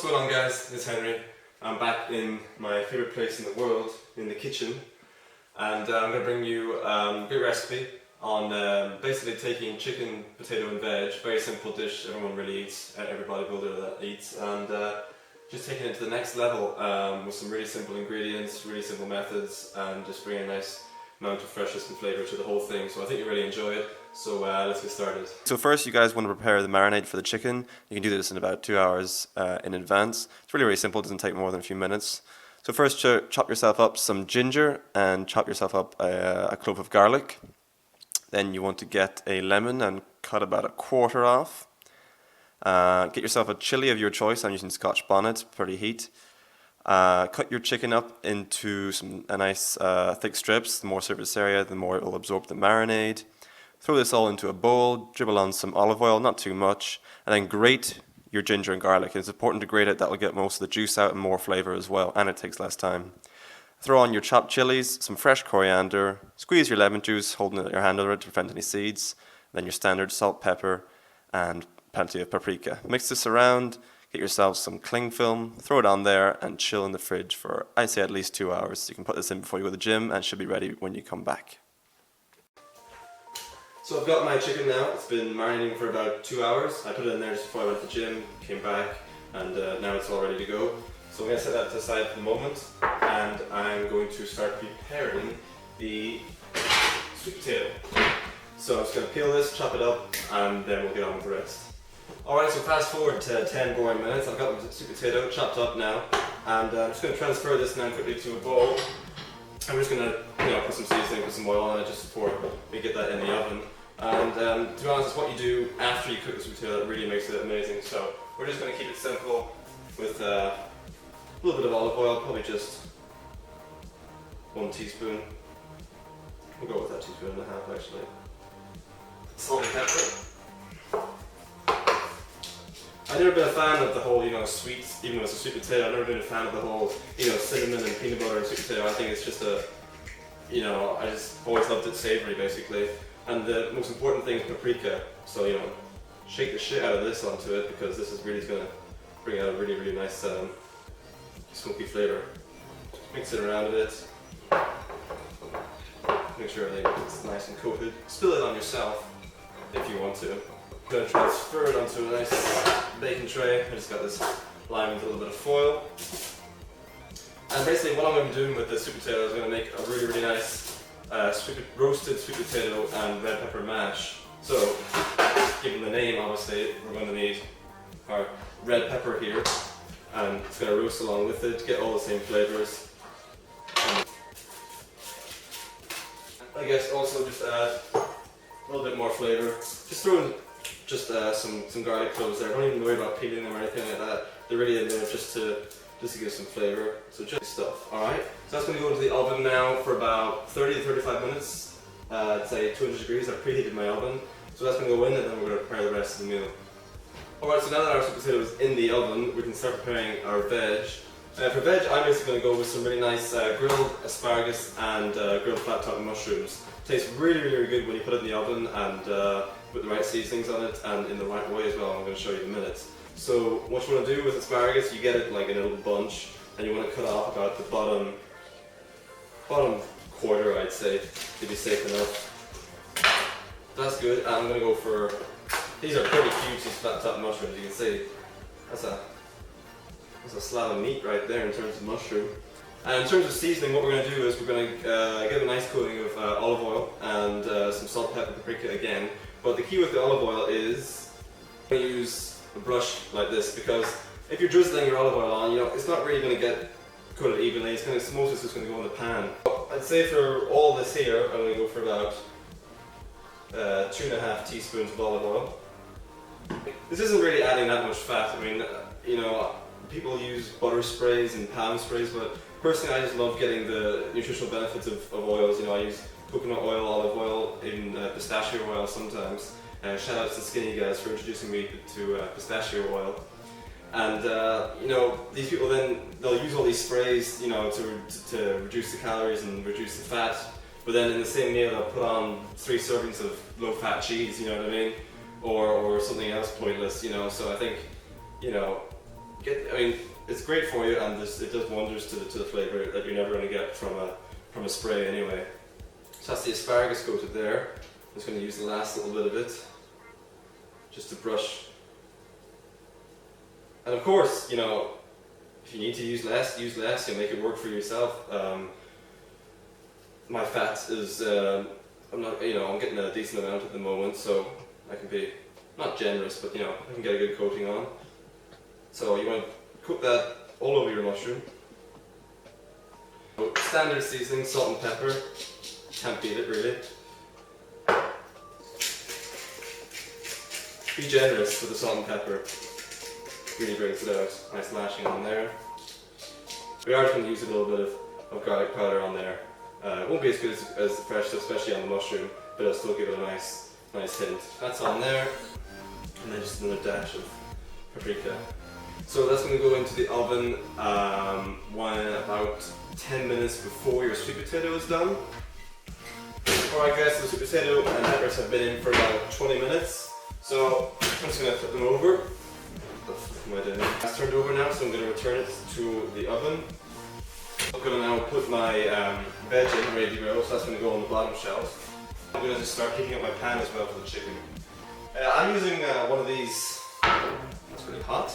going on, guys? It's Henry. I'm back in my favourite place in the world, in the kitchen, and I'm going to bring you a great recipe on basically taking chicken, potato and veg, very simple dish everyone really eats, every bodybuilder that eats, and just taking it to the next level with some really simple ingredients, really simple methods, and just bringing a nice amount of freshness and flavour to the whole thing. So I think you'll really enjoy it. So let's get started. So first you guys want to prepare the marinade for the chicken. You can do this in about 2 hours in advance. It's really, really simple, it doesn't take more than a few minutes. So first chop yourself up some ginger and chop yourself up a clove of garlic. Then you want to get a lemon and cut about a quarter off. Get yourself a chili of your choice. I'm using Scotch bonnet, pretty heat. Cut your chicken up into a nice thick strips. The more surface area, the more it will absorb the marinade. Throw this all into a bowl, dribble on some olive oil, not too much, and then grate your ginger and garlic. It's important to grate it, that will get most of the juice out and more flavour as well, and it takes less time. Throw on your chopped chilies, some fresh coriander, squeeze your lemon juice, holding your hand over it to prevent any seeds, then your standard salt, pepper, and plenty of paprika. Mix this around, get yourself some cling film, throw it on there, and chill in the fridge for, I'd say, at least 2 hours. You can put this in before you go to the gym, and it should be ready when you come back. So I've got my chicken now. It's been marinating for about 2 hours. I put it in there just before I went to the gym, came back, and now it's all ready to go. So I'm going to set that to the side for the moment, and I'm going to start preparing the sweet potato. So I'm just going to peel this, chop it up, and then we'll get on with the rest. Alright, so fast forward to 10 boring minutes. I've got the sweet potato chopped up now, and I'm just going to transfer this now quickly to a bowl. I'm just going to put some seasoning, put some oil on it just before we get that in the oven. And to be honest, it's what you do after you cook the sweet potato that really makes it amazing. So we're just going to keep it simple with a little bit of olive oil, probably just 1 teaspoon. We'll go with that 1.5 teaspoons actually. Salt and pepper. I've never been a fan of the whole, sweets, even though it's a sweet potato. I've never been a fan of the whole, cinnamon and peanut butter and sweet potato. I think it's just I just always loved it savory basically. And the most important thing is paprika. So, shake the shit out of this onto it because this is really going to bring out a really, really nice smoky flavour. Mix it around a bit. Make sure everything is nice and coated. Spill it on yourself if you want to. I'm going to transfer it onto a nice baking tray. I just got this lined with a little bit of foil. And basically what I'm going to be doing with the sweet potato is going to make a really, really nice roasted sweet potato and red pepper mash. So, given the name, obviously, we're going to need our red pepper here, and it's going to roast along with it to get all the same flavours. I guess also just add a little bit more flavour. Just throw in some garlic cloves there. Don't even worry about peeling them or anything like that. They're really in there just to give some flavour. So just stuff, alright? So that's going to go into the oven now for about 30 to 35 minutes. I'd say 200 degrees. I've preheated my oven. So that's going to go in, and then we're going to prepare the rest of the meal. Alright, so now that our sweet potato is in the oven, we can start preparing our veg. For veg, I'm basically going to go with some really nice grilled asparagus and grilled flat top mushrooms. Tastes really, really, really good when you put it in the oven and put the right seasonings on it and in the right way as well. I'm going to show you in a minute. So what you want to do with asparagus, you get it like in a little bunch, and you want to cut off about the bottom quarter, I'd say, to be safe enough. That's good. And I'm going to go for, these are pretty huge, these flat top mushrooms. You can see that's a slab of meat right there in terms of mushroom. And in terms of seasoning, what we're going to do is we're going to give a nice coating of olive oil and some salt, pepper, paprika again. But the key with the olive oil is you're going to use a brush like this, because if you're drizzling your olive oil on, it's not really going to get coated evenly. Most of it's just going to go in the pan. I'd say for all this here, I'm going to go for about 2.5 teaspoons of olive oil. This isn't really adding that much fat. I mean, people use butter sprays and palm sprays, but personally I just love getting the nutritional benefits of oils. I use coconut oil, olive oil, even pistachio oil sometimes. Shout out to Skinny guys for introducing me to pistachio oil. And these people they'll use all these sprays, to reduce the calories and reduce the fat. But then in the same meal they'll put on 3 servings of low-fat cheese. You know what I mean? Or something else pointless. So I think I mean, it's great for you, and it does wonders to the flavour that you're never going to get from a spray anyway. So that's the asparagus coated there. I'm just going to use the last little bit of it, just to brush. And of course, you know, if you need to use less, and make it work for yourself. My fat is, I'm getting a decent amount at the moment, so I can be, not generous, but you know, I can get a good coating on. So you want to cook that all over your mushroom. So standard seasoning, salt and pepper. Can't beat it really. Be generous with the salt and pepper. Really brings it out. Nice lashing on there. We are going to use a little bit of garlic powder on there. It won't be as good as the fresh, especially on the mushroom, but it'll still give it a nice hint. That's on there, and then just another dash of paprika. So that's going to go into the oven about 10 minutes before your sweet potato is done. Alright guys, so the sweet potato and peppers have been in for about 20 minutes. So I'm just going to flip them over. It's turned over now, so I'm going to return it to the oven. I'm going to now put my veg in ready to go, so that's going to go on the bottom shelf. I'm going to just start heating up my pan as well for the chicken. I'm using one of these. That's really hot.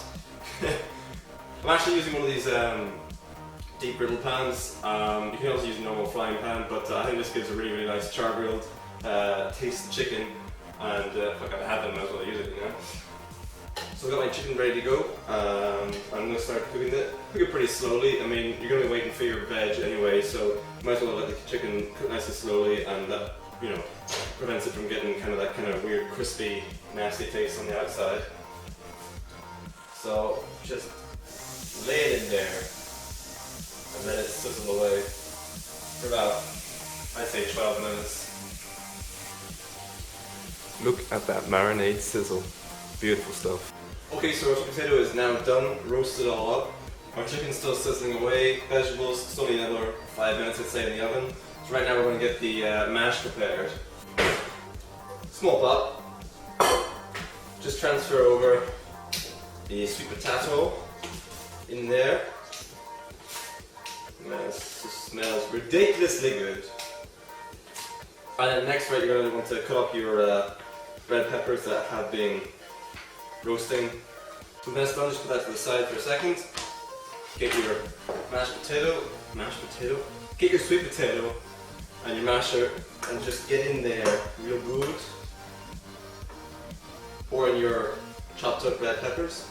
I'm actually using one of these deep griddle pans. You can also use a normal frying pan, but I think this gives a really nice char-grilled taste of chicken. And if I gotta have them, I might as well use it, you know. So I've got my chicken ready to go. I'm going to start cooking it. Cook it pretty slowly. I mean, you're going to be waiting for your veg anyway, so you might as well let the chicken cook nice and slowly, and that, you know, prevents it from getting that kind of weird, crispy, nasty taste on the outside. So just lay it in there and let it sizzle away for about, I'd say, 12 minutes. Look at that marinade sizzle. Beautiful stuff. Okay, so our sweet potato is now done, roasted all up. Our chicken's still sizzling away, vegetables still need another 5 minutes, I'd say, in the oven. So right now we're going to get the mash prepared. Small pot. Just transfer over the sweet potato in there. It smells ridiculously good. And then next, right, you're going to want to cut up your red peppers that have been roasting. So when that's done, just put that to the side for a second. Get your mashed potato, get your sweet potato and your masher, and just get in there real good. Pour in your chopped up red peppers.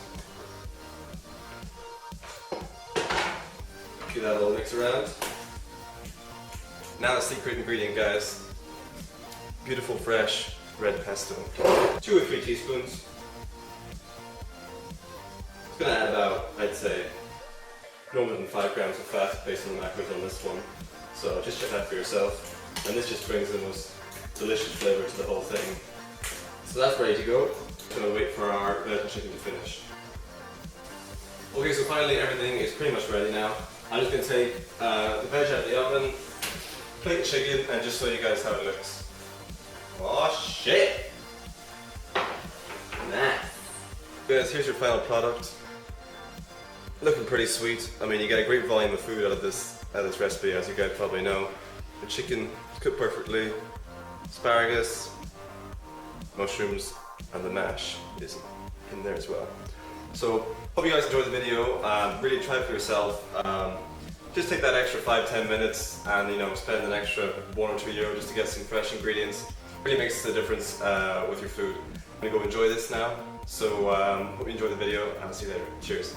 Give that a little mix around. Now the secret ingredient, guys. Beautiful fresh red pesto. 2 or 3 teaspoons. It's going to add about, I'd say, no more than 5 grams of fat based on the macros on this one. So just check that for yourself. And this just brings the most delicious flavour to the whole thing. So that's ready to go. I'm going to wait for our veg and chicken to finish. Okay, so finally everything is pretty much ready now. I'm just going to take the veg out of the oven, plate the chicken, and just show you guys how it looks. Oh shit! Nice! Guys, here's your final product. Looking pretty sweet. I mean, you get a great volume of food out of this recipe, as you guys probably know. The chicken is cooked perfectly, asparagus, mushrooms, and the mash is in there as well. So, hope you guys enjoyed the video. Really try it for yourself. Just take that extra 5-10 minutes and, you know, spend an extra €1 or €2 just to get some fresh ingredients. Really makes a difference with your food. I'm gonna go enjoy this now. So, hope you enjoyed the video, and I'll see you later. Cheers.